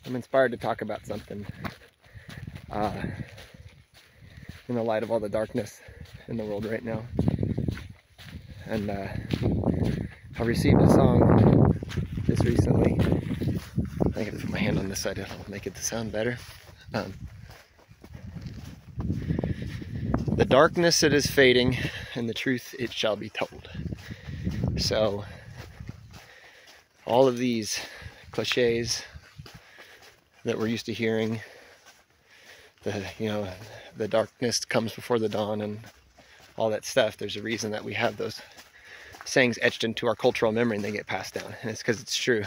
I'm inspired to talk about something in the light of all the darkness in the world right now. And I received a song just recently. I gotta put my hand on this side, it'll make it sound better. The darkness it is fading, and the truth it shall be told. So, all of these cliches that we're used to hearing, the darkness comes before the dawn and all that stuff, there's a reason that we have those sayings etched into our cultural memory and they get passed down, and it's because it's true.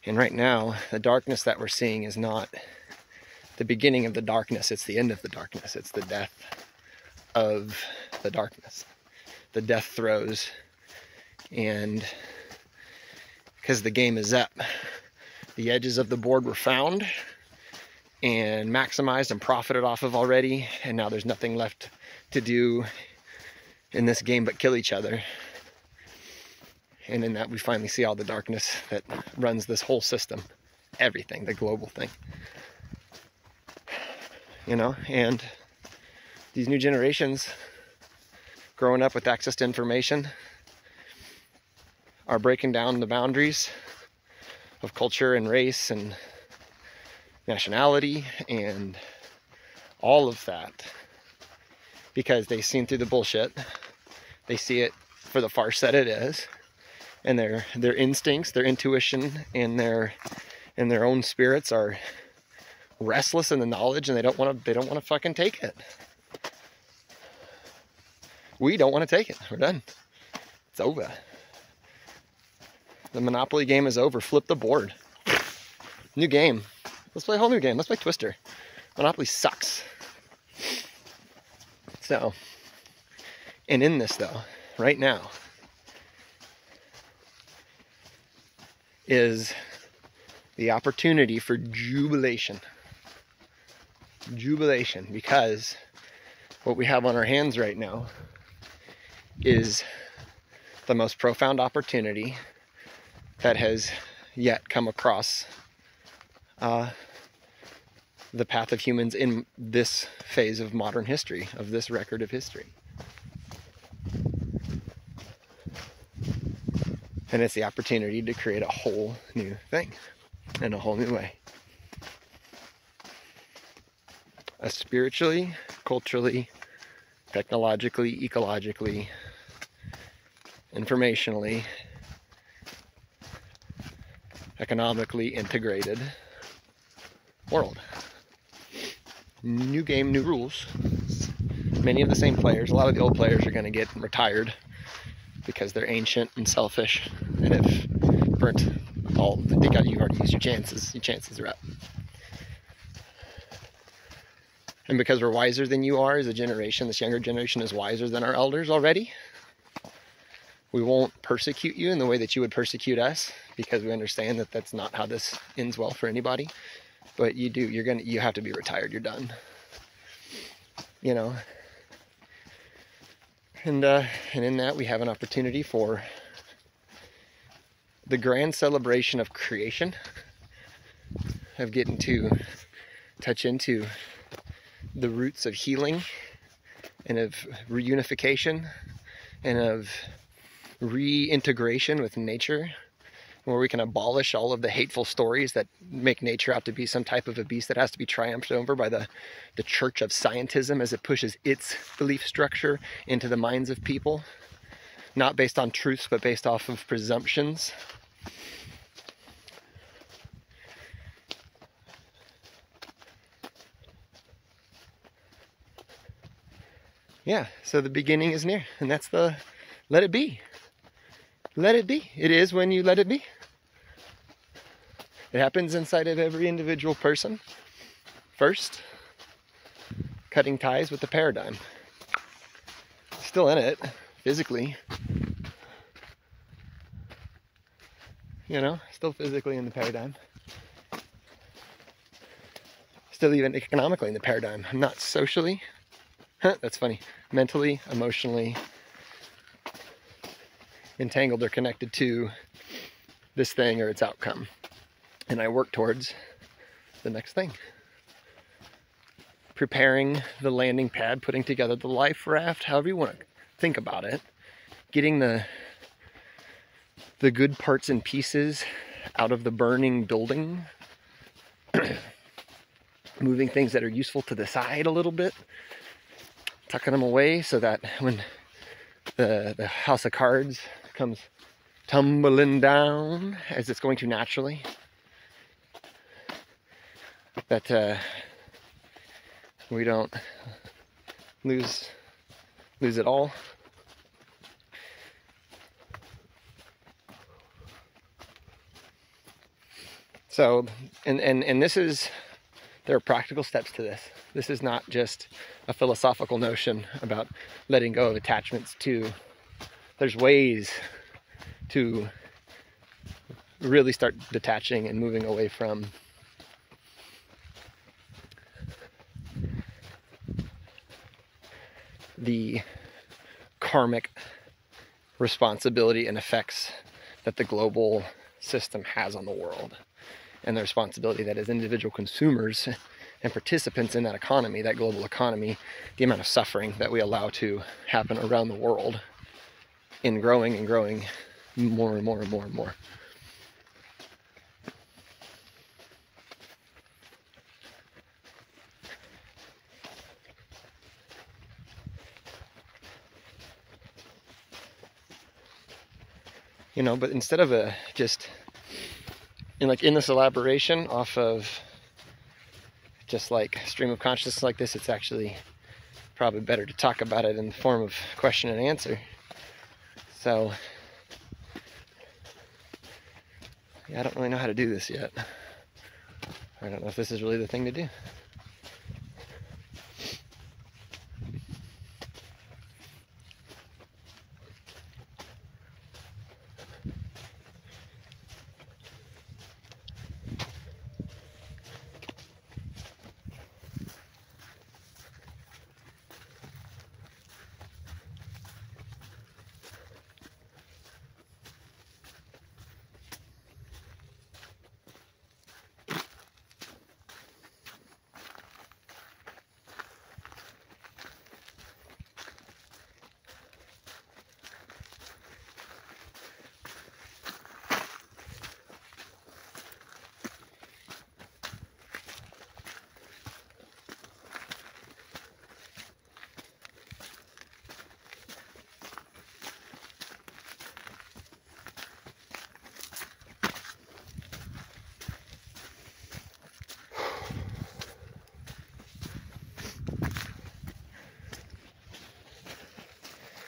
And right now, the darkness that we're seeing is not the beginning of the darkness, it's the end of the darkness. It's the death of the darkness. The death throes. And because the game is up, the edges of the board were found and maximized and profited off of already, and now there's nothing left to do in this game but kill each other. And in that we finally see all the darkness that runs this whole system, everything, the global thing. And these new generations growing up with access to information are breaking down the boundaries of culture and race and nationality and all of that, because they've seen through the bullshit. They see it for the farce that it is, and their instincts, their intuition, and their own spirits are restless in the knowledge, and they don't want to fucking take it. We don't want to take it. We're done. It's over. The Monopoly game is over. Flip the board. New game. Let's play a whole new game. Let's play Twister. Monopoly sucks. So, and in this though, right now, is the opportunity for jubilation. Jubilation, because what we have on our hands right now is the most profound opportunity that has yet come across the path of humans in this phase of modern history, of this record of history. And it's the opportunity to create a whole new thing in a whole new way. A spiritually, culturally, technologically, ecologically, informationally, economically integrated world. New game, new rules. Many of the same players. A lot of the old players are going to get retired because they're ancient and selfish and have burnt all. You've already used your chances. Your chances are up. And because we're wiser than you are as a generation, this younger generation is wiser than our elders already. We won't persecute you in the way that you would persecute us, because we understand that that's not how this ends well for anybody. But you do. You have to be retired. You're done. And in that we have an opportunity for the grand celebration of creation, of getting to touch into the roots of healing and of reunification and of reintegration with nature, where we can abolish all of the hateful stories that make nature out to be some type of a beast that has to be triumphed over by the church of scientism as it pushes its belief structure into the minds of people, not based on truths but based off of presumptions. Yeah, so the beginning is near, and that's the let it be. Let it be. It is when you let it be. It happens inside of every individual person. First, cutting ties with the paradigm. Still in it, physically. Still physically in the paradigm. Still even economically in the paradigm. Not socially. That's funny. Mentally, emotionally entangled or connected to this thing or its outcome. and I work towards the next thing. Preparing the landing pad, putting together the life raft, however you want to think about it. Getting the good parts and pieces out of the burning building. Moving things that are useful to the side a little bit. Tucking them away so that when the house of cards comes tumbling down, as it's going to naturally, that we don't lose it all. So, and this is, there are practical steps to this. This is not just a philosophical notion about letting go of attachments to, there's ways to really start detaching and moving away from the karmic responsibility and effects that the global system has on the world, and the responsibility that as individual consumers and participants in that economy, that global economy, the amount of suffering that we allow to happen around the world in growing and growing more and more and more and more. You know, but instead of just in this elaboration off of just like stream of consciousness like this, it's actually probably better to talk about it in the form of question and answer. So yeah, I don't really know how to do this yet. I don't know if this is really the thing to do.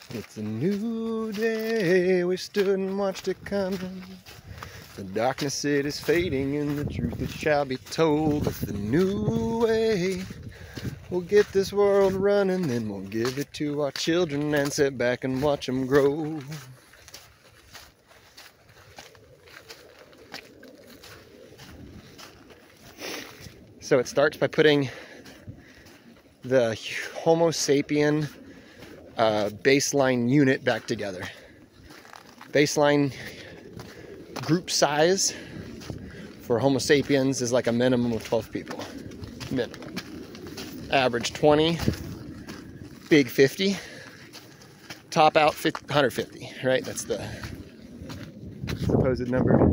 It's a new day, we stood and watched it coming. The darkness it is fading and the truth it shall be told. It's the new way, we'll get this world running, then we'll give it to our children and sit back and watch them grow. So it starts by putting the Homo sapien baseline unit back together. Baseline group size for Homo sapiens is like a minimum of 12 people. Minimum. Average 20, big 50, top out 150, right? That's the supposed number.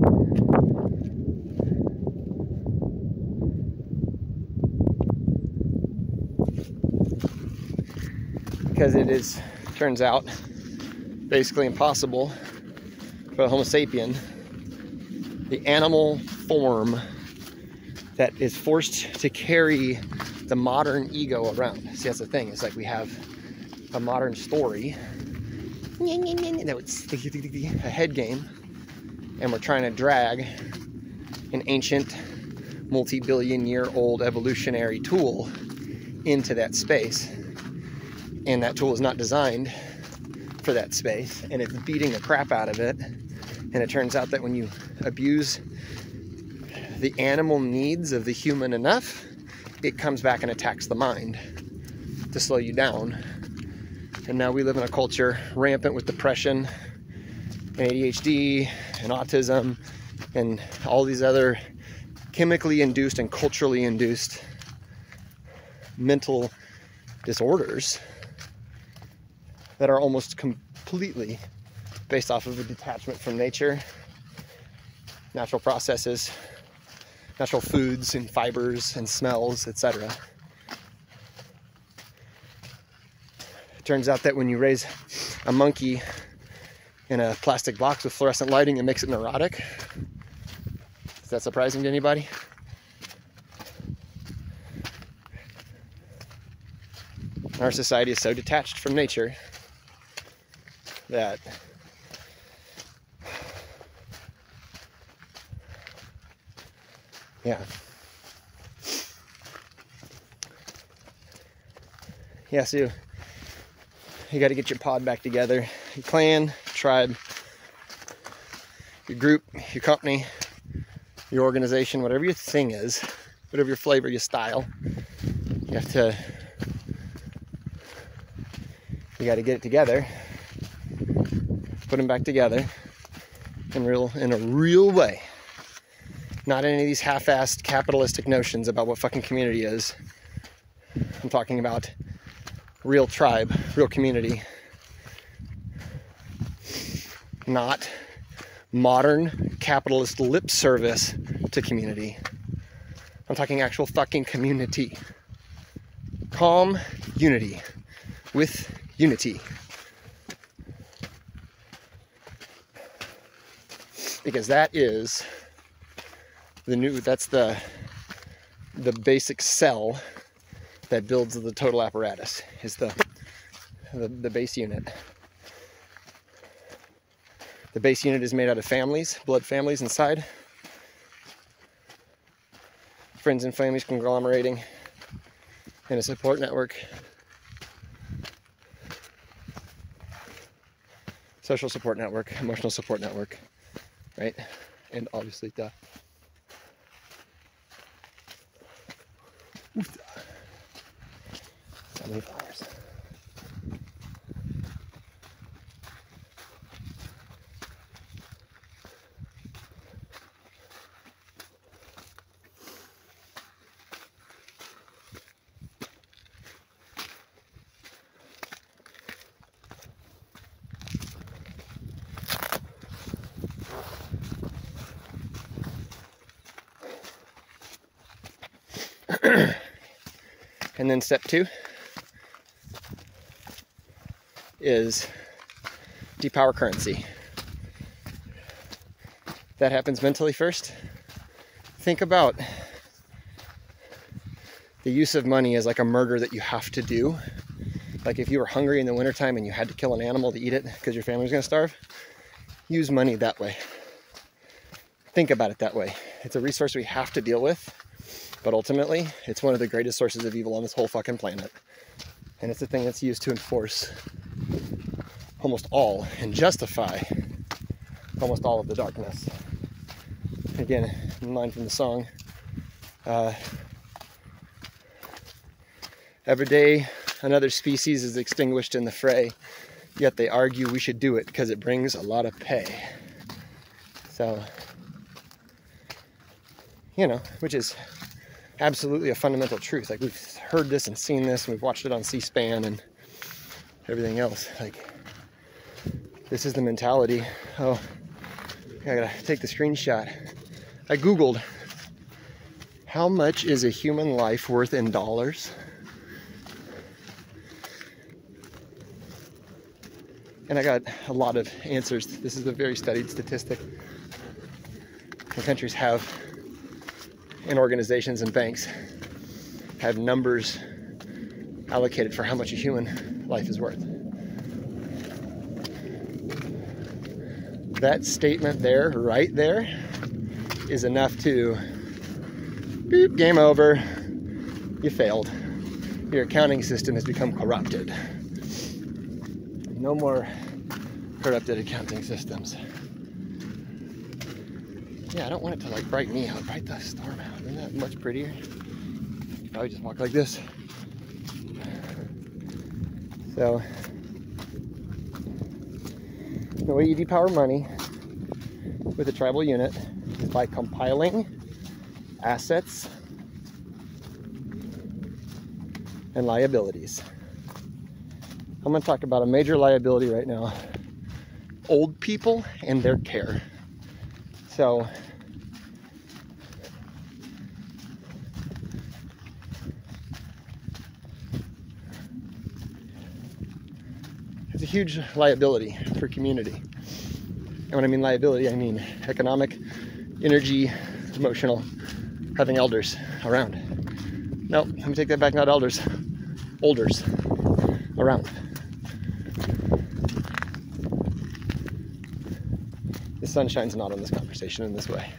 Because it turns out, basically impossible for the Homo sapien, the animal form that is forced to carry the modern ego around. See, that's the thing. It's like we have a modern story, that it's a head game, and we're trying to drag an ancient, multi-billion-year-old evolutionary tool into that space. And that tool is not designed for that space, and it's beating the crap out of it. And it turns out that when you abuse the animal needs of the human enough, it comes back and attacks the mind to slow you down. And now we live in a culture rampant with depression and ADHD and autism and all these other chemically induced and culturally induced mental disorders that are almost completely based off of a detachment from nature, natural processes, natural foods and fibers and smells, etc. It turns out that when you raise a monkey in a plastic box with fluorescent lighting, it makes it neurotic. Is that surprising to anybody? Our society is so detached from nature that so you got to get your pod back together, your clan, tribe, your group, your company, your organization, whatever your thing is, whatever your flavor, your style. You got to get it together, put them back together in a real way. Not any of these half-assed capitalistic notions about what fucking community is. I'm talking about real tribe, real community. Not modern capitalist lip service to community. I'm talking actual fucking community. Calm unity with unity. Because that is that's the basic cell that builds the total apparatus, is the base unit. The base unit is made out of families, blood families inside. Friends and families conglomerating in a support network. Social support network, emotional support network, right? And obviously the so many flowers. And then step 2 is depower currency. That happens mentally first. Think about the use of money as like a murder that you have to do. Like if you were hungry in the wintertime and you had to kill an animal to eat it because your family was going to starve, use money that way. Think about it that way. It's a resource we have to deal with. But ultimately, it's one of the greatest sources of evil on this whole fucking planet. And it's the thing that's used to enforce almost all and justify almost all of the darkness. Again, in line from the song, every day another species is extinguished in the fray, yet they argue we should do it because it brings a lot of pay. So, which is absolutely a fundamental truth. Like, we've heard this and seen this, and we've watched it on C-SPAN and everything else. Like, this is the mentality. Oh, I gotta take the screenshot. I Googled, how much is a human life worth in dollars? And I got a lot of answers. This is a very studied statistic. The countries have, and organizations and banks have numbers allocated for how much a human life is worth. That statement there, right there, is enough to beep, game over, you failed. Your accounting system has become corrupted. No more corrupted accounting systems. Yeah, I don't want it to like bright me out, bright the storm out. Isn't that much prettier? You probably just walk like this. So, the way you depower money with a tribal unit is by compiling assets and liabilities. I'm going to talk about a major liability right now: old people and their care. So it's a huge liability for community. And when I mean liability, I mean economic, energy, emotional, having elders around. No, let me take that back, not elders, olders around. The sun shines not on this conversation in this way.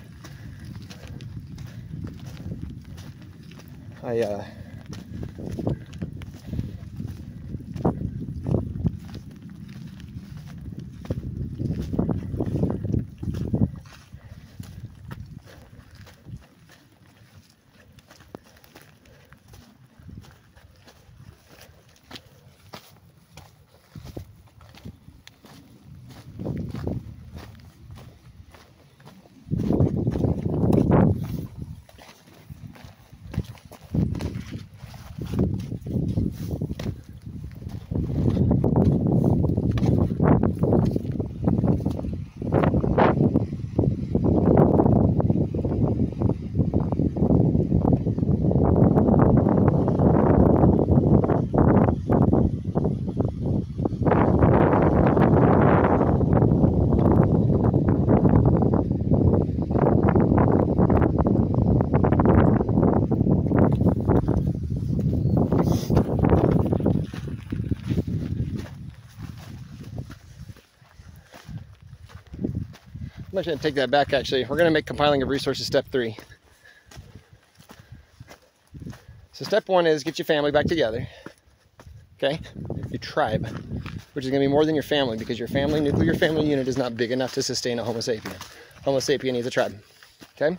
I'm actually going to take that back, actually. We're going to make compiling of resources step 3. So step 1 is get your family back together. Okay? Your tribe, which is going to be more than your family, because your family, nuclear family unit is not big enough to sustain a Homo sapien. Homo sapien needs a tribe. Okay?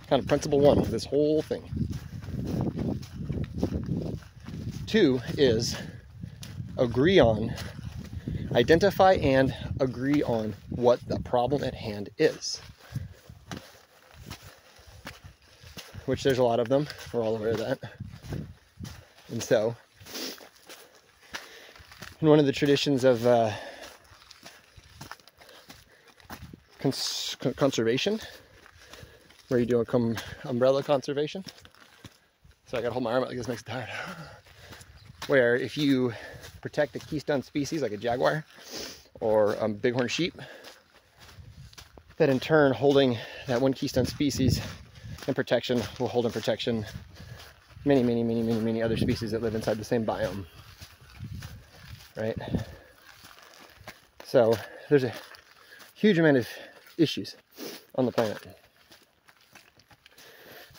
Kind of principle 1 of this whole thing. 2 is identify and agree on what the problem at hand is. Which there's a lot of them. We're all aware of that. And so, in one of the traditions of conservation, where you do a umbrella conservation. So I gotta hold my arm out like this, makes it tired. Where if you protect a keystone species like a jaguar or a bighorn sheep, that in turn holding that one keystone species in protection will hold in protection many other species that live inside the same biome, right? So there's a huge amount of issues on the planet.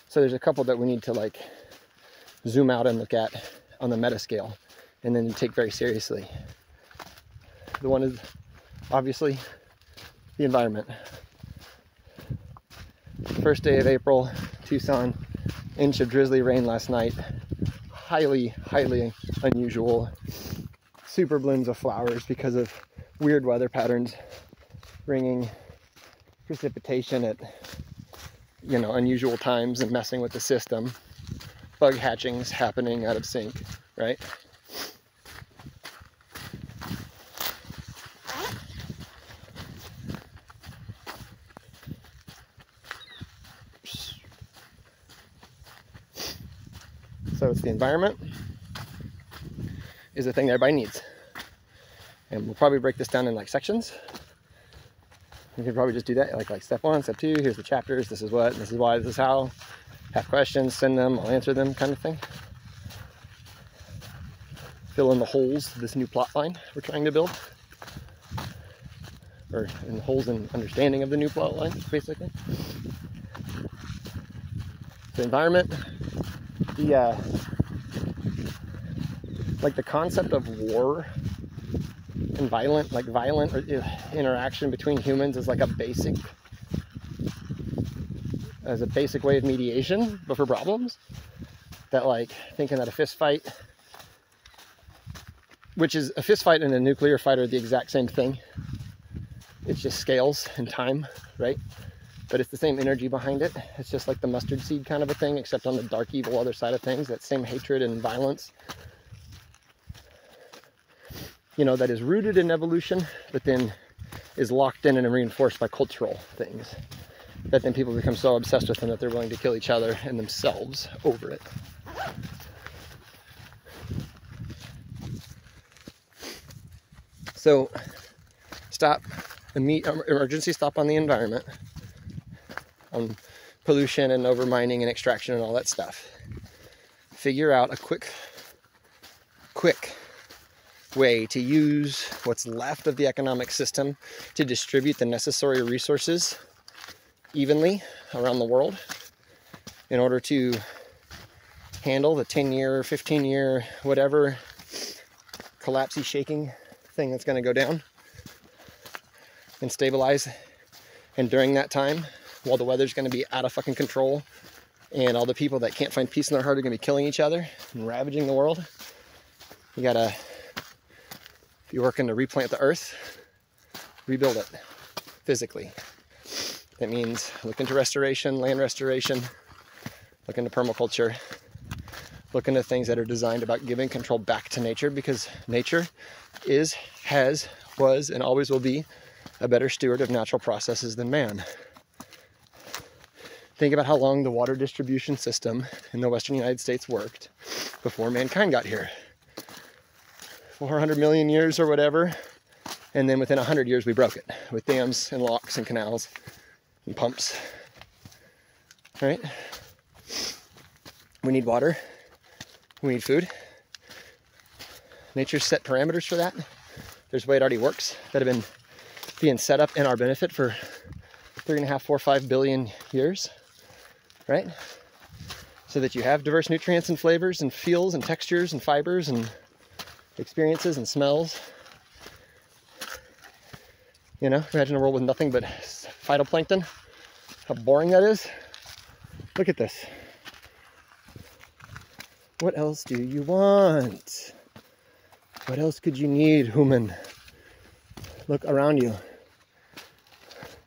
So there's a couple that we need to like zoom out and look at on the meta scale, and then you take very seriously. The one is obviously the environment. First day of April, Tucson, inch of drizzly rain last night. Highly unusual. Super blooms of flowers because of weird weather patterns, bringing precipitation at unusual times and messing with the system. Bug hatchings happening out of sync, right? So it's the environment is the thing that everybody needs. And we'll probably break this down in like sections. We could probably just do that, like step 1, step 2, here's the chapters, this is what, this is why, this is how. Have questions, send them, I'll answer them, kind of thing. Fill in the holes of this new plot line we're trying to build. Or in holes in understanding of the new plot line, basically. The environment, like the concept of war and violent interaction between humans is like a basic way of mediation, but for problems. That like thinking that a fist fight, which is a fist fight and a nuclear fight are the exact same thing. It's just scales and time, right? but it's the same energy behind it. It's just like the mustard seed kind of a thing, except on the dark evil other side of things. That same hatred and violence, you know, that is rooted in evolution, but then is locked in and reinforced by cultural things, that then people become so obsessed with them that they're willing to kill each other and themselves over it. So stop, emergency stop on the environment, on pollution and overmining and extraction and all that stuff. Figure out a quick way to use what's left of the economic system to distribute the necessary resources evenly around the world in order to handle the 10-year, 15-year, whatever collapsy shaking thing that's going to go down and stabilize. And during that time, while the weather's going to be out of fucking control and all the people that can't find peace in their heart are going to be killing each other and ravaging the world, you gotta, if you're working to replant the earth, rebuild it physically. That means look into restoration, land restoration, look into permaculture, look into things that are designed about giving control back to nature, because nature is, has, was, and always will be a better steward of natural processes than man. Think about how long the water distribution system in the Western United States worked before mankind got here. 400 million years or whatever, and then within 100 years we broke it with dams and locks and canals and pumps, right? We need water, we need food. Nature's set parameters for that. There's a way it already works that have been being set up in our benefit for 3.5, 4, 5 billion years, right? So that you have diverse nutrients and flavors and feels and textures and fibers and experiences and smells. You know, imagine a world with nothing but phytoplankton. How boring that is. Look at this. What else do you want? What else could you need, human? Look around you.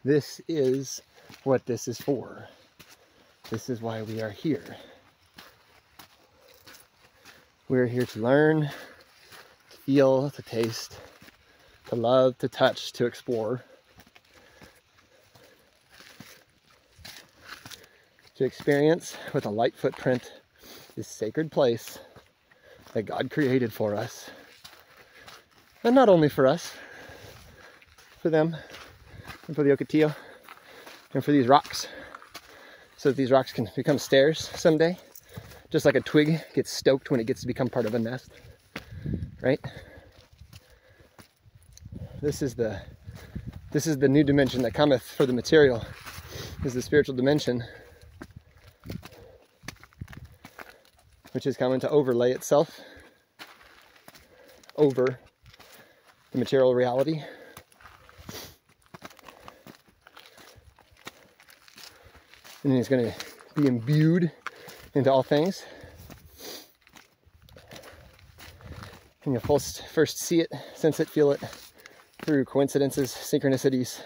This is what this is for. This is why we are here. We're here to learn, to feel, to taste, to love, to touch, to explore, to experience with a light footprint this sacred place that God created for us. And not only for us, for them, and for the Ocotillo, and for these rocks, so that these rocks can become stairs someday, just like a twig gets stoked when it gets to become part of a nest, right? This is the new dimension that cometh for the material, is the spiritual dimension, which is coming to overlay itself over the material reality. And then it's going to be imbued into all things. And you'll first see it, sense it, feel it through coincidences, synchronicities,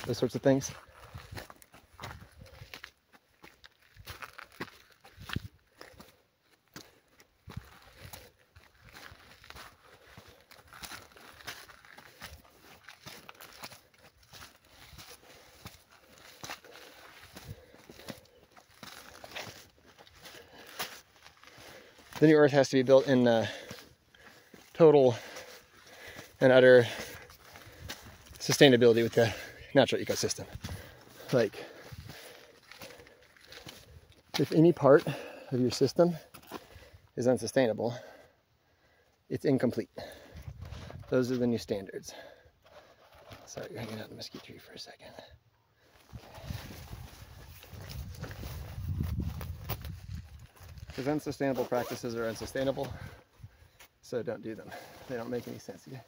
those sorts of things. The new earth has to be built in total and utter sustainability with the natural ecosystem. Like, if any part of your system is unsustainable, it's incomplete. Those are the new standards. Sorry, you're hanging out in the mesquite tree for a second. Because unsustainable practices are unsustainable, so don't do them. They don't make any sense to you.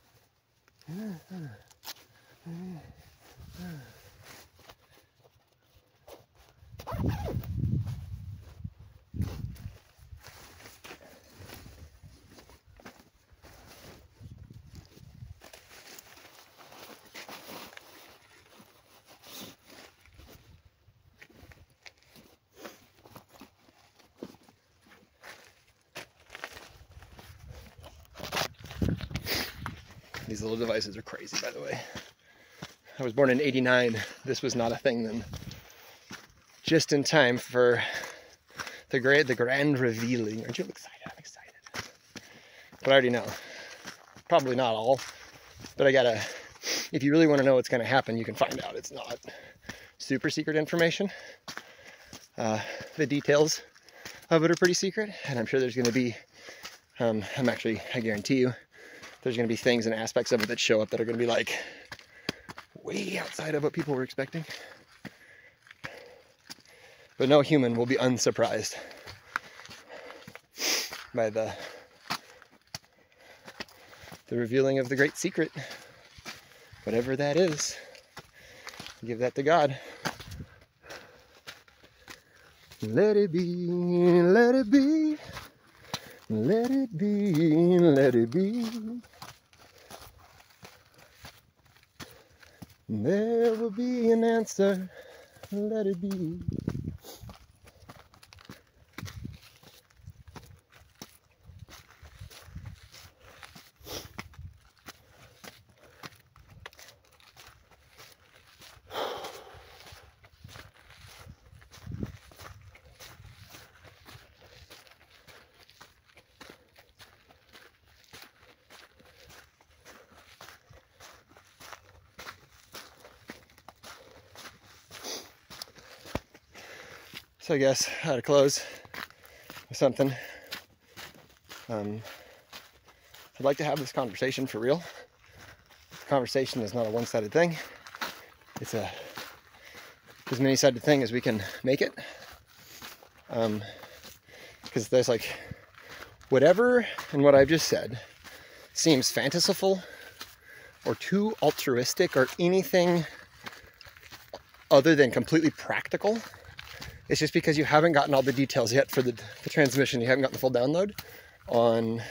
These little devices are crazy, by the way. I was born in '89. This was not a thing then. Just in time for the grand revealing. Aren't you excited? I'm excited. But I already know. Probably not all. But I gotta, if you really want to know what's going to happen, you can find out. It's not super secret information. The details of it are pretty secret. And I'm sure there's going to be, I guarantee you, there's going to be things and aspects of it that show up that are going to be like way outside of what people were expecting. But no human will be unsurprised by the revealing of the great secret, whatever that is. Give that to God. Let it be, let it be, let it be, let it be. There will be an answer, let it be. So I guess I had to close with something. I'd like to have this conversation for real. Conversation is not a one-sided thing. It's a as many-sided thing as we can make it. Because there's like whatever in what I've just said seems fantastical or too altruistic or anything other than completely practical. It's just because you haven't gotten all the details yet for the transmission. You haven't gotten the full download on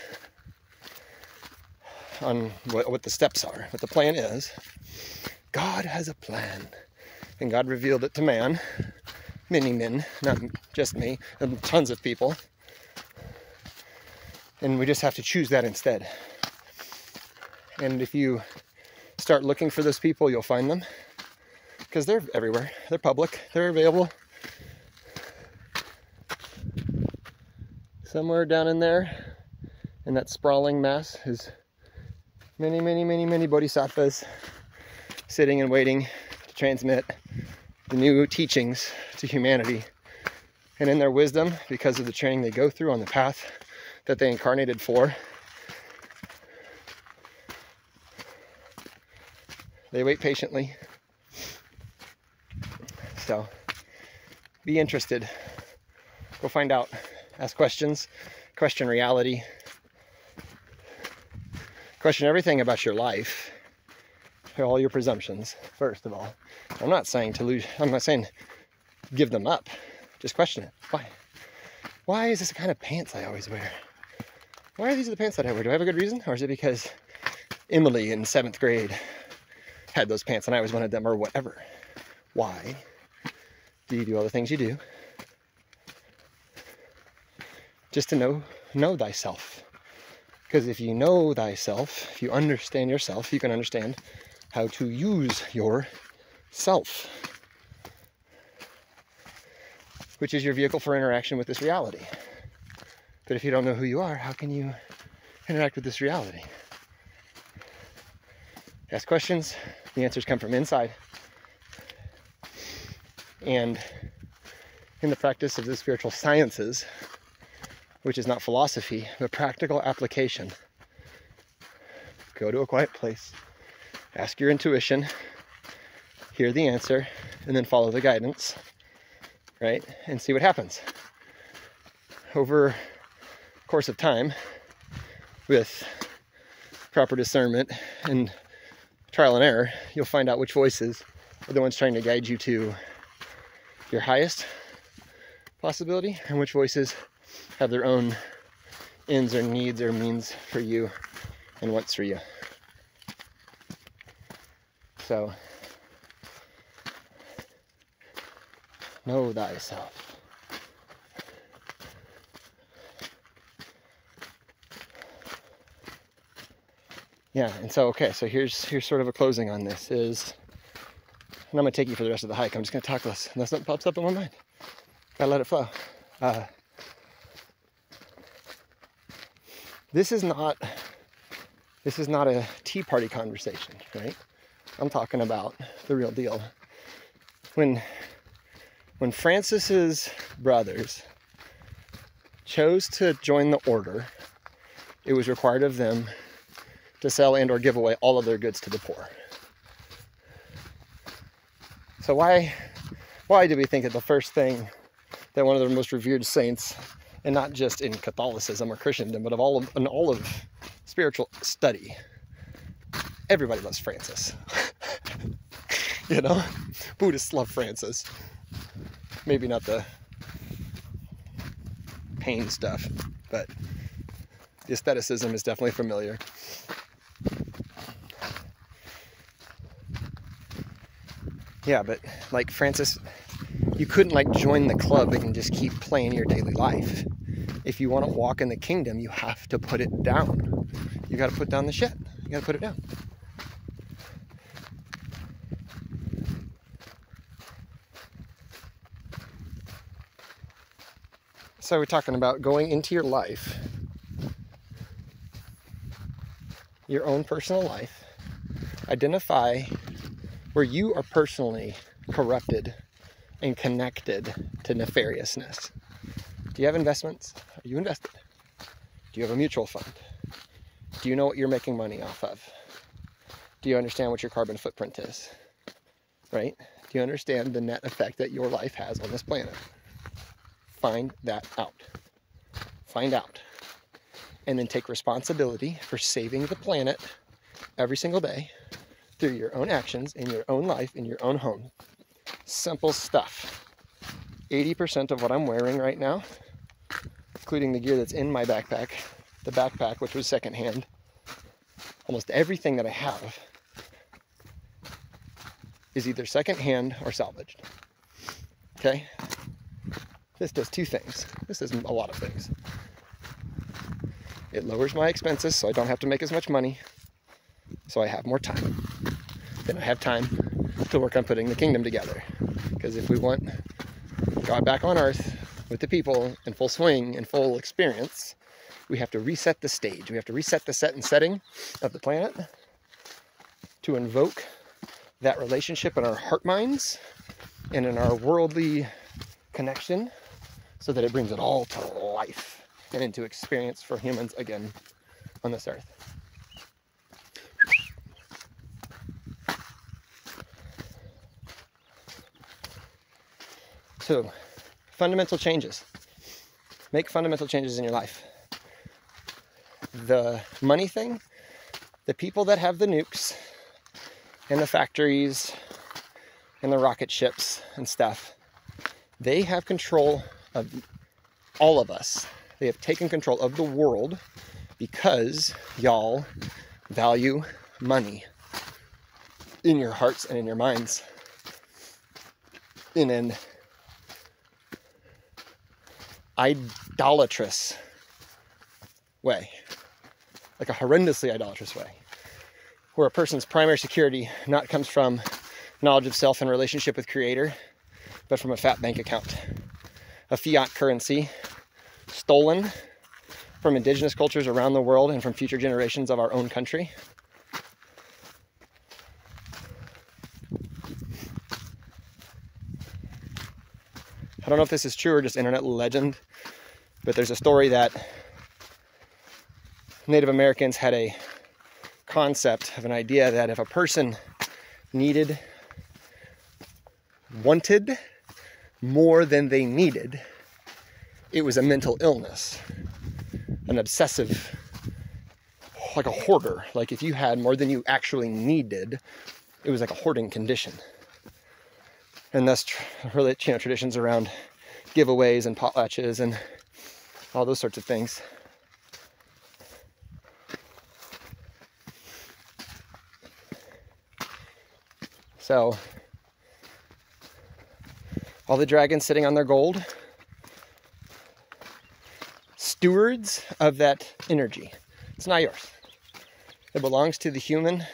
what the steps are, what the plan is. God has a plan. And God revealed it to man, many men, not just me, and tons of people. And we just have to choose that instead. And if you start looking for those people, you'll find them. Because they're everywhere. They're public. They're available. Somewhere down in there, in that sprawling mass, is many, many, many, many bodhisattvas sitting and waiting to transmit the new teachings to humanity. And in their wisdom, because of the training they go through on the path that they incarnated for, they wait patiently. So, be interested. Go find out. Ask questions, question reality, question everything about your life, all your presumptions, first of all. I'm not saying give them up, just question it. Why is this the kind of pants I always wear? Why are these the pants that I wear? Do I have a good reason? Or is it because Emily in 7th grade had those pants and I was one of them, or whatever? Why do you do all the things you do? Just to know thyself. Because if you know thyself, if you understand yourself, you can understand how to use yourself, which is your vehicle for interaction with this reality. But if you don't know who you are, how can you interact with this reality? Ask questions. The answers come from inside. And in the practice of the spiritual sciences, which is not philosophy, but practical application. Go to a quiet place, ask your intuition, hear the answer, and then follow the guidance, right? And see what happens. Over the course of time, with proper discernment and trial and error, you'll find out which voices are the ones trying to guide you to your highest possibility, and which voices have their own ends or needs or means for you and wants for you. So, know thyself. Yeah, and so, okay, so here's sort of a closing on this is, and I'm going to take you for the rest of the hike. I'm just going to talk less unless something pops up in my mind. Gotta let it flow. This is not a tea party conversation, right? I'm talking about the real deal. When Francis's brothers chose to join the order, it was required of them to sell and or give away all of their goods to the poor. So why do we think that the first thing that one of the most revered saints, and not just in Catholicism or Christendom, but in all of spiritual study, everybody loves Francis. You know, Buddhists love Francis. Maybe not the pain stuff, but the aestheticism is definitely familiar. Yeah, but like Francis, you couldn't like join the club and just keep playing your daily life. If you want to walk in the kingdom, you have to put it down. You got to put down the shit. You got to put it down. So we're talking about going into your life, your own personal life, identify where you are personally corrupted and connected to nefariousness. Do you have investments? Are you invested? Do you have a mutual fund? Do you know what you're making money off of? Do you understand what your carbon footprint is? Right? Do you understand the net effect that your life has on this planet? Find that out. Find out. And then take responsibility for saving the planet every single day through your own actions, in your own life, in your own home. Simple stuff. 80% of what I'm wearing right now, including the gear that's in my backpack, the backpack, which was secondhand, almost everything that I have is either secondhand or salvaged. Okay? This does two things. This does a lot of things. It lowers my expenses so I don't have to make as much money, so I have more time. Then I have time to work on putting the kingdom together. Because if we want God back on earth with the people in full swing and full experience, we have to reset the stage. We have to reset the set and setting of the planet to invoke that relationship in our heart minds and in our worldly connection so that it brings it all to life and into experience for humans again on this earth. So, fundamental changes. Make fundamental changes in your life. The money thing, the people that have the nukes and the factories and the rocket ships and stuff, they have control of all of us. They have taken control of the world because y'all value money in your hearts and in your minds in an idolatrous way, like a horrendously idolatrous way, where a person's primary security not comes from knowledge of self and relationship with Creator, but from a fat bank account, a fiat currency stolen from indigenous cultures around the world and from future generations of our own country. I don't know if this is true or just internet legend, but there's a story that Native Americans had a concept of an idea that if a person wanted more than they needed, it was a mental illness, an obsessive, like a hoarder. Like if you had more than you actually needed, it was like a hoarding condition. And thus, really, traditions around giveaways and potlatches and all those sorts of things. So, all the dragons sitting on their gold, stewards of that energy. It's not yours. It belongs to the human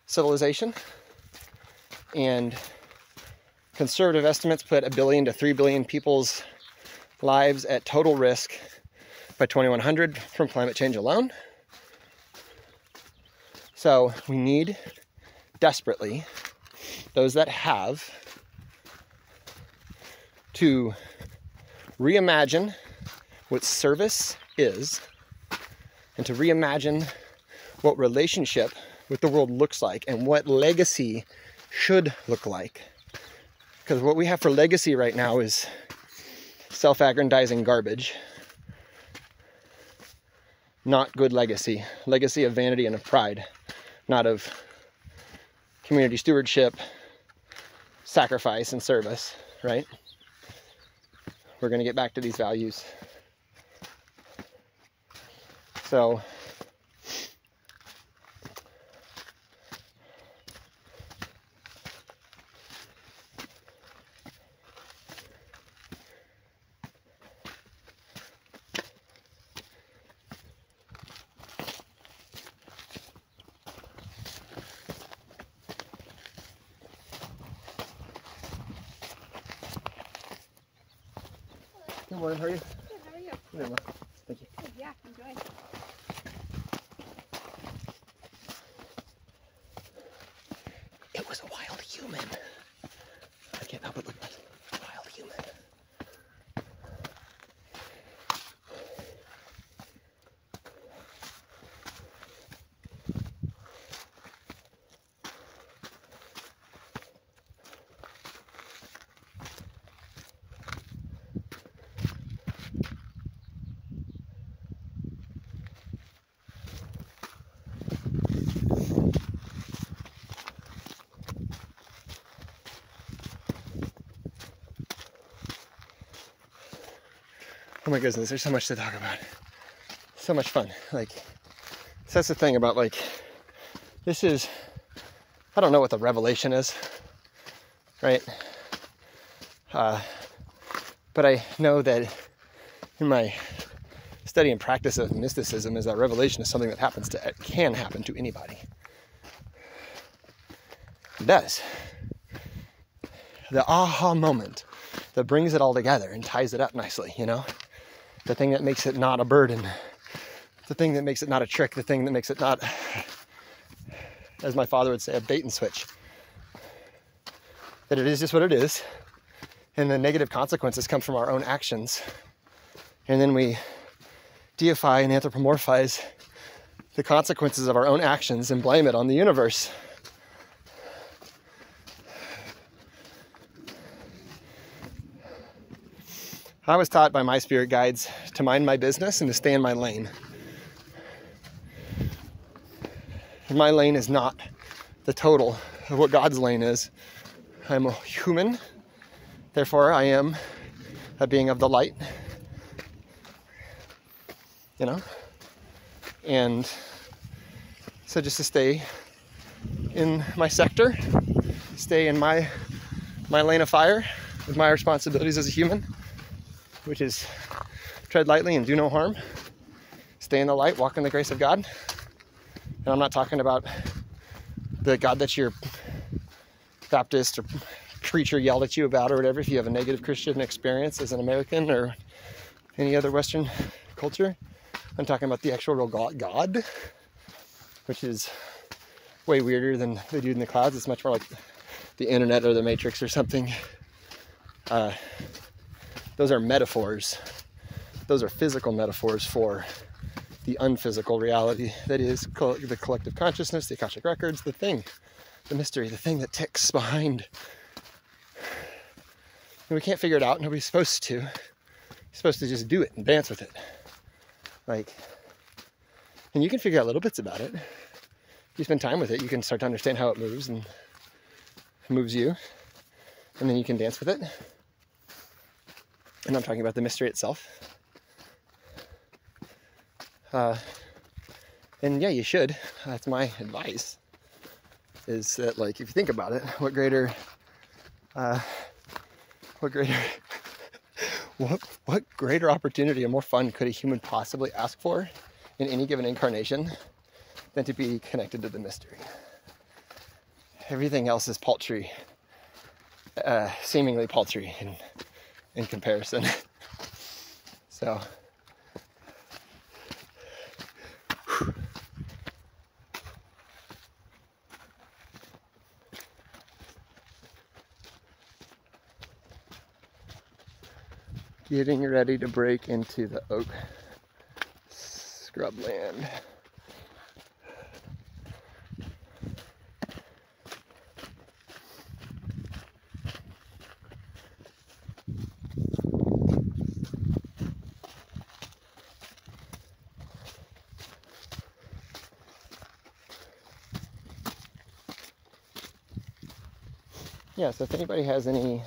civilization, and conservative estimates put 1 billion to 3 billion people's lives at total risk by 2100 from climate change alone. So we need desperately those that have to reimagine what service is, and to reimagine what relationship with the world looks like and what legacy should look like. Because what we have for legacy right now is self-aggrandizing garbage. Not good legacy. Legacy of vanity and of pride, not of community stewardship, sacrifice, and service, right? We're going to get back to these values. So, good morning, how are you? Good, how are you? Very well. Thank you. Good, yeah, enjoy. It was a wild human. I can't help but look like a wild human. Oh my goodness, there's so much to talk about. So much fun. Like, so that's the thing about, like, this is, I don't know what the revelation is, right? But I know that in my study and practice of mysticism is that revelation is something that can happen to anybody. It does. The aha moment that brings it all together and ties it up nicely, you know? The thing that makes it not a burden. The thing that makes it not a trick. The thing that makes it not, as my father would say, a bait and switch. That it is just what it is. And the negative consequences come from our own actions. And then we deify and anthropomorphize the consequences of our own actions and blame it on the universe. I was taught by my spirit guides to mind my business and to stay in my lane. And my lane is not the total of what God's lane is. I'm a human, therefore I am a being of the light. You know? And so just to stay in my sector, stay in my lane of fire with my responsibilities as a human, which is tread lightly and do no harm, stay in the light, walk in the grace of God. And I'm not talking about the God that your Baptist or preacher yelled at you about or whatever if you have a negative Christian experience as an American or any other Western culture. I'm talking about the actual real God, which is way weirder than the dude in the clouds. It's much more like the internet or the Matrix or something. Those are metaphors. Those are physical metaphors for the unphysical reality that is the collective consciousness, the Akashic records, the thing, the mystery, the thing that ticks behind. And we can't figure it out. Nobody's supposed to. You're supposed to just do it and dance with it. Like, and you can figure out little bits about it. If you spend time with it, you can start to understand how it moves and moves you. And then you can dance with it. And I'm talking about the mystery itself. And yeah, you should. That's my advice. Is that, like, if you think about it, what greater opportunity or more fun could a human possibly ask for in any given incarnation than to be connected to the mystery. Everything else is paltry, seemingly paltry in comparison. So, getting ready to break into the oak scrubland. Yeah, so if anybody has any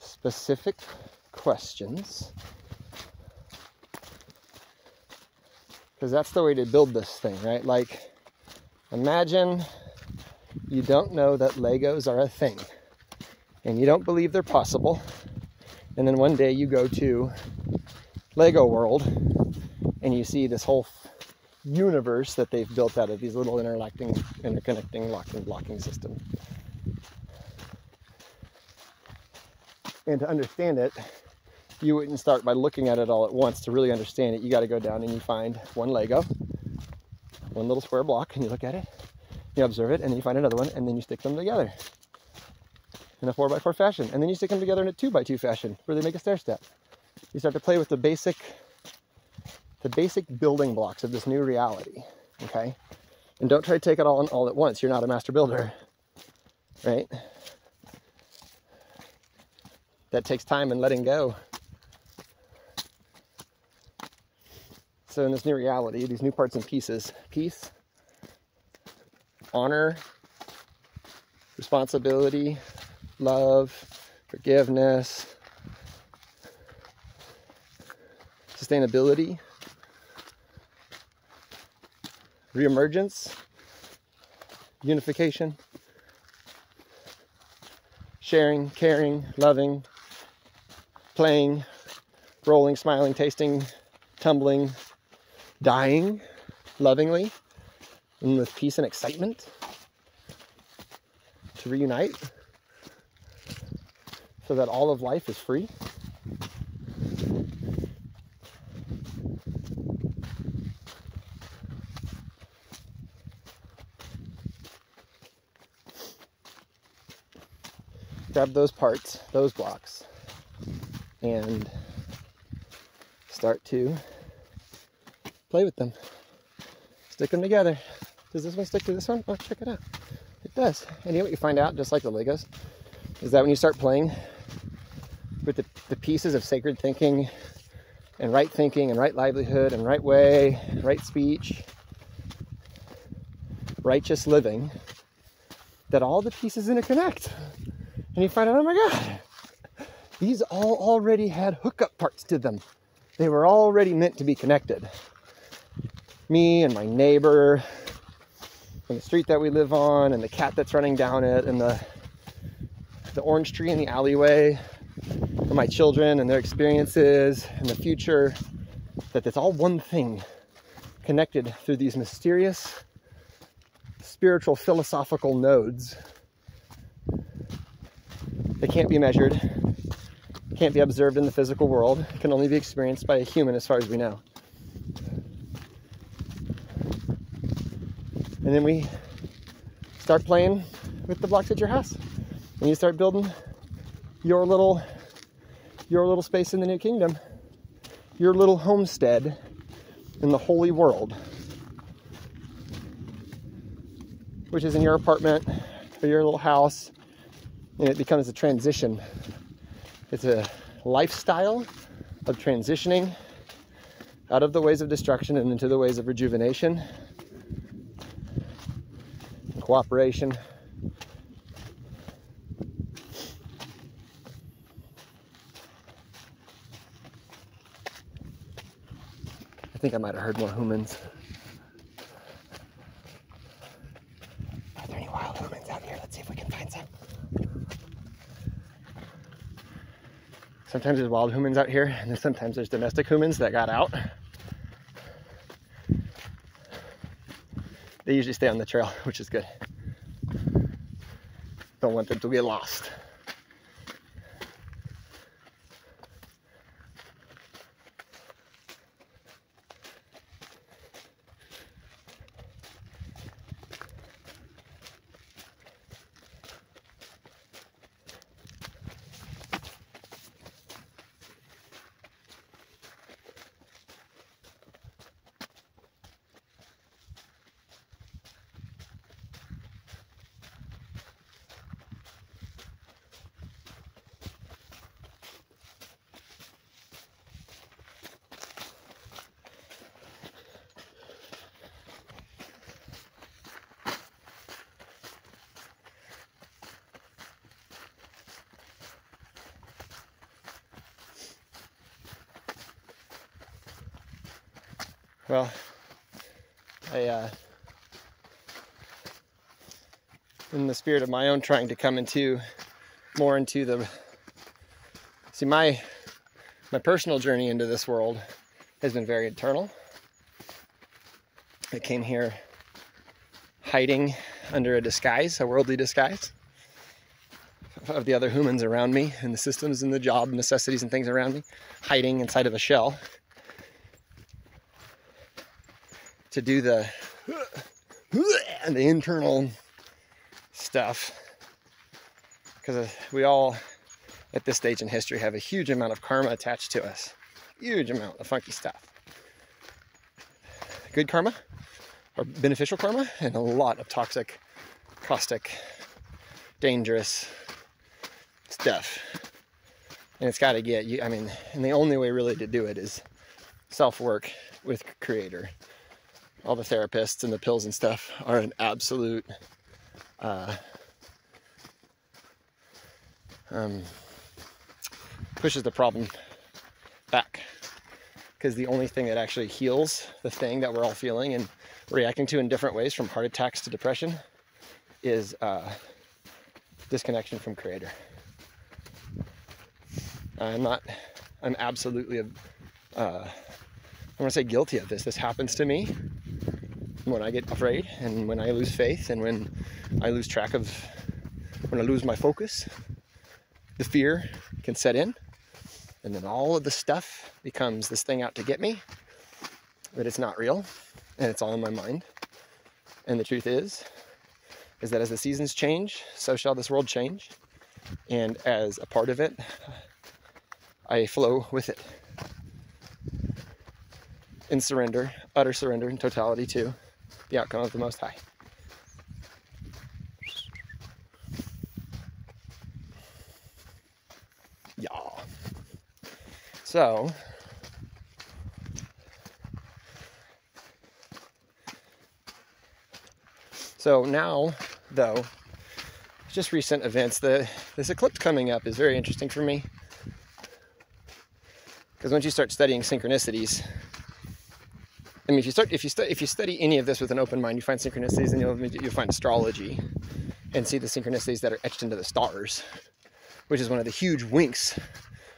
specific questions, because that's the way to build this thing, right? Like, imagine you don't know that Legos are a thing, and you don't believe they're possible, and then one day you go to Lego World, and you see this whole universe that they've built out of these little interconnecting, locking, blocking systems. And to understand it, you wouldn't start by looking at it all at once. To really understand it, you got to go down and you find one Lego, one little square block, and you look at it, you observe it, and then you find another one, and then you stick them together in a 4x4 fashion, and then you stick them together in a 2x2 fashion where they make a stair step. You start to play with the basic building blocks of this new reality, okay? And don't try to take it all in all at once. You're not a master builder, right? That takes time and letting go. So in this new reality, these new parts and pieces, peace, honor, responsibility, love, forgiveness, sustainability, reemergence, unification, sharing, caring, loving, playing, rolling, smiling, tasting, tumbling, dying lovingly and with peace and excitement to reunite so that all of life is free. Grab those parts, those blocks, and start to play with them. Stick them together. Does this one stick to this one? Oh, check it out. It does. And you know what you find out, just like the Legos, is that when you start playing with the pieces of sacred thinking and right livelihood and right way, right speech, righteous living, that all the pieces interconnect. And you find out, oh my God, these all already had hookup parts to them. They were already meant to be connected. Me and my neighbor, and the street that we live on, and the cat that's running down it, and the orange tree in the alleyway, and my children and their experiences, and the future, that it's all one thing, connected through these mysterious, spiritual, philosophical nodes. They can't be measured, can't be observed in the physical world, can only be experienced by a human as far as we know. And then we start playing with the blocks at your house. And you start building your little space in the new kingdom, your little homestead in the holy world, which is in your apartment or your little house. And it becomes a transition. It's a lifestyle of transitioning out of the ways of destruction and into the ways of rejuvenation, and cooperation. I think I might have heard more humans. Are there any wild humans out here? Let's see if we can find some. Sometimes there's wild humans out here, and then sometimes there's domestic humans that got out. They usually stay on the trail, which is good. Don't want them to get lost. Well, in the spirit of my own trying to come more into the, see, my personal journey into this world has been very internal. I came here hiding under a disguise, a worldly disguise of the other humans around me and the systems and the job necessities and things around me, hiding inside of a shell to do the internal stuff, because we all at this stage in history have a huge amount of karma attached to us, huge amount of funky stuff, good karma or beneficial karma, and a lot of toxic, caustic, dangerous stuff. And it's got to get you, I mean, and the only way really to do it is self-work with Creator. All the therapists and the pills and stuff are an absolute pushes the problem back, because the only thing that actually heals the thing that we're all feeling and reacting to in different ways, from heart attacks to depression, is disconnection from Creator. I'm absolutely I want to say guilty of this. This happens to me when I get afraid, and when I lose faith, and when I lose track of, when I lose my focus, the fear can set in, and then all of the stuff becomes this thing out to get me, but it's not real, and it's all in my mind. And the truth is that as the seasons change, so shall this world change, and as a part of it, I flow with it in surrender, utter surrender and totality to the outcome of the Most High. Yeah. So now, though, just recent events, this eclipse coming up is very interesting for me, because once you start studying synchronicities, I mean, if you study any of this with an open mind, you find synchronicities, and you'll find astrology and see the synchronicities that are etched into the stars, which is one of the huge winks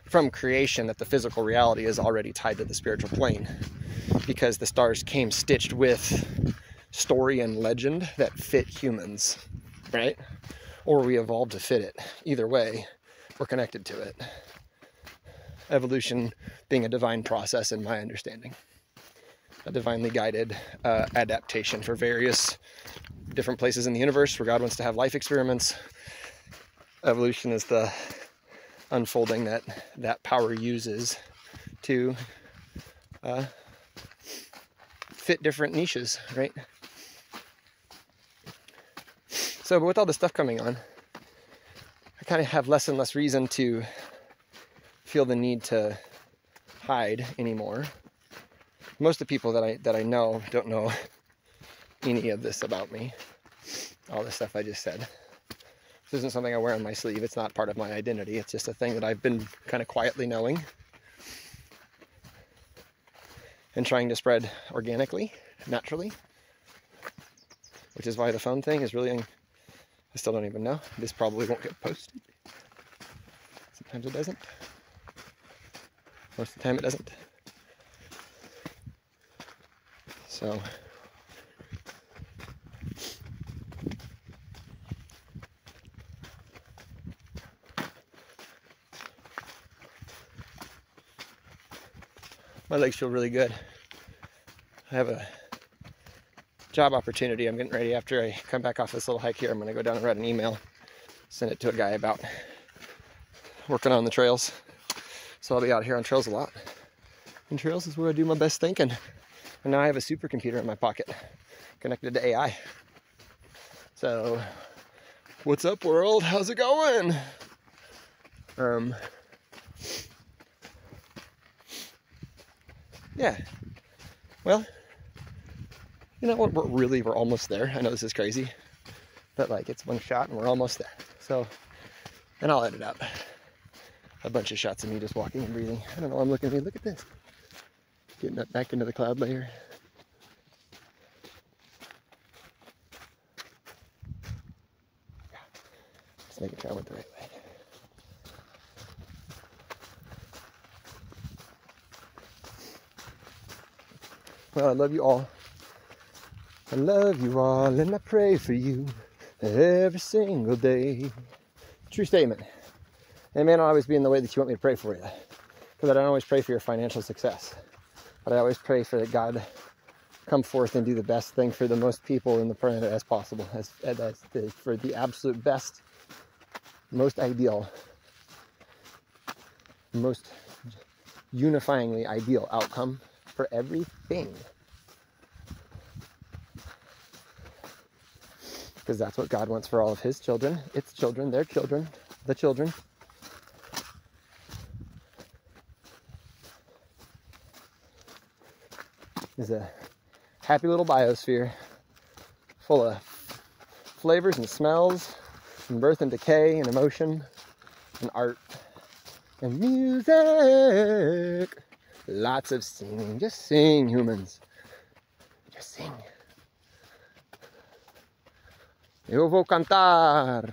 from creation that the physical reality is already tied to the spiritual plane, because the stars came stitched with story and legend that fit humans, right? Or we evolved to fit it. Either way, we're connected to it. Evolution being a divine process, in my understanding. A divinely guided adaptation for various different places in the universe where God wants to have life experiments. Evolution is the unfolding that power uses to fit different niches, right? So, but with all this stuff coming on, I kind of have less and less reason to feel the need to hide anymore. Most of the people that I know don't know any of this about me. All the stuff I just said. This isn't something I wear on my sleeve. It's not part of my identity. It's just a thing that I've been kind of quietly knowing and trying to spread organically, naturally. Which is why the phone thing is really, I still don't even know. This probably won't get posted. Sometimes it doesn't. Most of the time it doesn't. So, My legs feel really good. I have a job opportunity. I'm getting ready after I come back off this little hike here. I'm going to go down and write an email, send it to a guy about working on the trails. So I'll be out here on trails a lot. And trails is where I do my best thinking. And now I have a supercomputer in my pocket connected to AI. So, what's up, world? How's it going? Yeah. Well, you know what? We're almost there. I know this is crazy, but like it's one shot and we're almost there. So, and I'll edit up a bunch of shots of me just walking and breathing. I don't know. I'm looking at me. Look at this. Getting up back into the cloud layer. Yeah. Just making sure I went the right way. Well, I love you all. I love you all, and I pray for you every single day. True statement. And it may not always be in the way that you want me to pray for you, because I don't always pray for your financial success, but I always pray for that God come forth and do the best thing for the most people in the planet as possible, for the absolute best, most ideal, most unifyingly ideal outcome for everything. Because that's what God wants for all of his children, its children, their children, the children. Is a happy little biosphere full of flavors and smells and birth and decay and emotion and art and music. Lots of singing. Just sing, humans. Just sing. Eu vou cantar.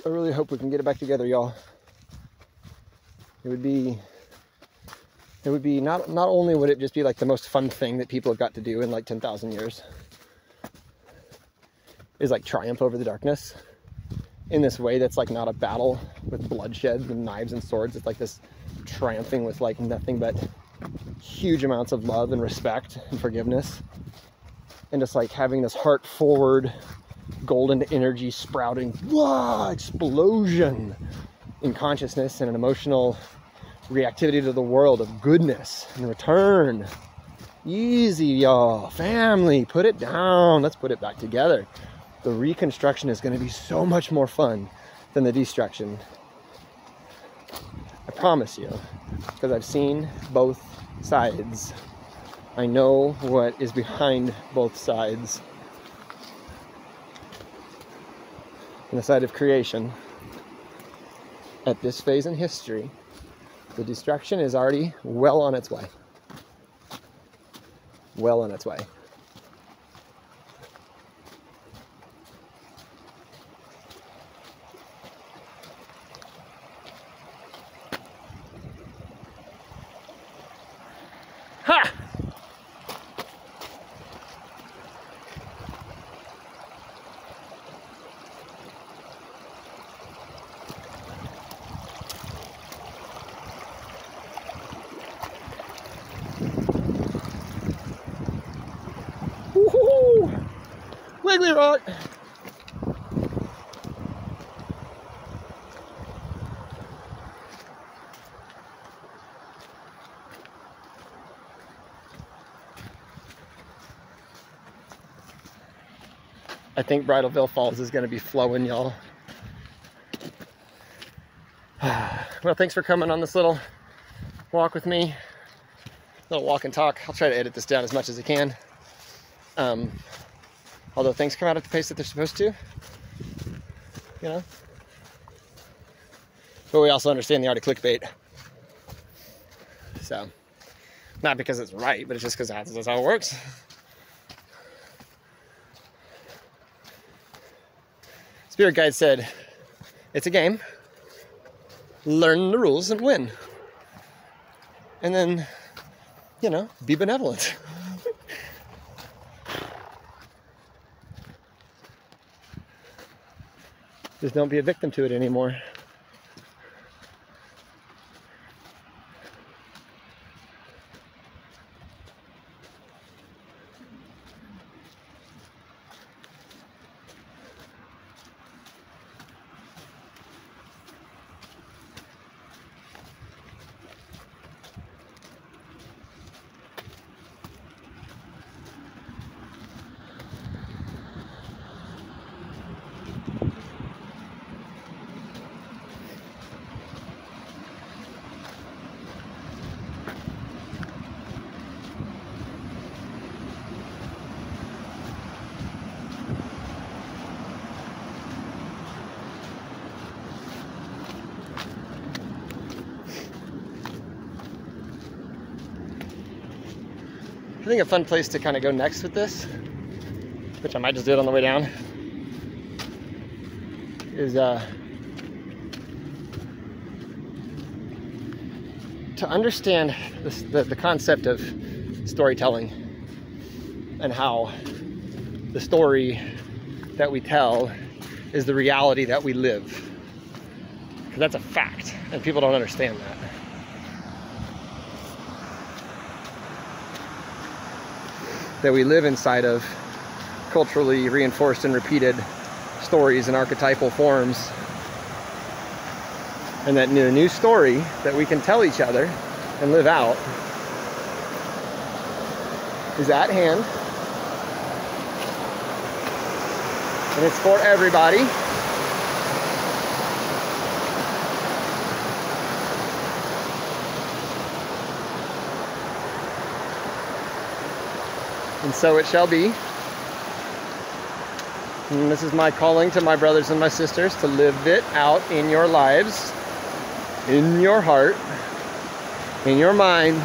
I really hope we can get it back together, y'all. It would be not only would it just be like the most fun thing that people have got to do in like 10,000 years, is like triumph over the darkness in this way that's like not a battle with bloodshed and knives and swords. It's like this triumphing with like nothing but huge amounts of love and respect and forgiveness, and just like having this heart forward golden energy sprouting explosion in consciousness and an emotional reactivity to the world of goodness and return. Easy, y'all. Family, put it down. Let's put it back together. The reconstruction is going to be so much more fun than the destruction. I promise you, because I've seen both sides. I know what is behind both sides. On the side of creation, at this phase in history, the destruction is already well on its way. Well on its way. Ha! Woohoo! Wiggly Rock! I think Bridal Veil Falls is going to be flowing, y'all. Well, thanks for coming on this little walk with me. Little walk and talk. I'll try to edit this down as much as I can. Although things come out at the pace that they're supposed to, you know. But we also understand the art of clickbait. So, not because it's right, but it's just because that's how it works. Spirit guide said, it's a game. Learn the rules and win. And then, you know, be benevolent. Just don't be a victim to it anymore. I think a fun place to kind of go next with this, which I might just do it on the way down, is to understand the concept of storytelling and how the story that we tell is the reality that we live. Because that's a fact, and people don't understand that. That we live inside of culturally reinforced and repeated stories and archetypal forms. And that new story that we can tell each other and live out is at hand. And it's for everybody. And so it shall be. And this is my calling to my brothers and my sisters, to live it out in your lives, in your heart, in your mind.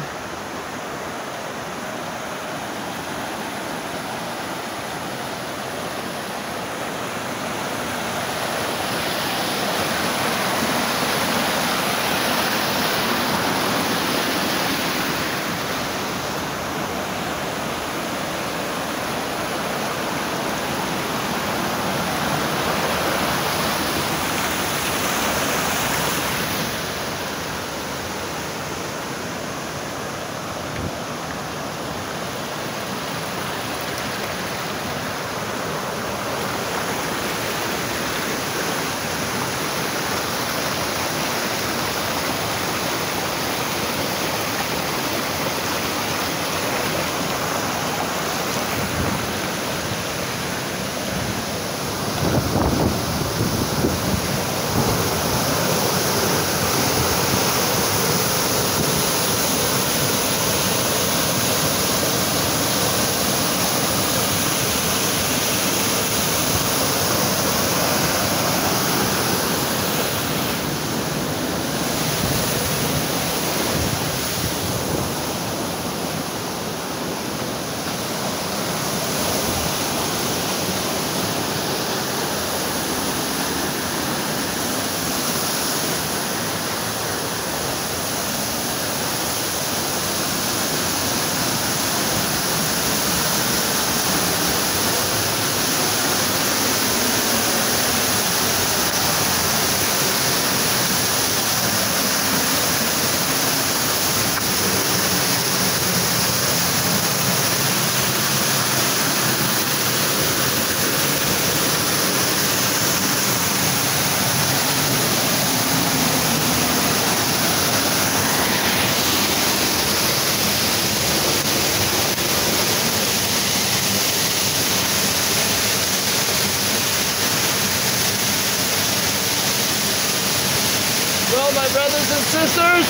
Well, my brothers and sisters,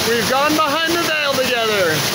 we've gone behind the veil together.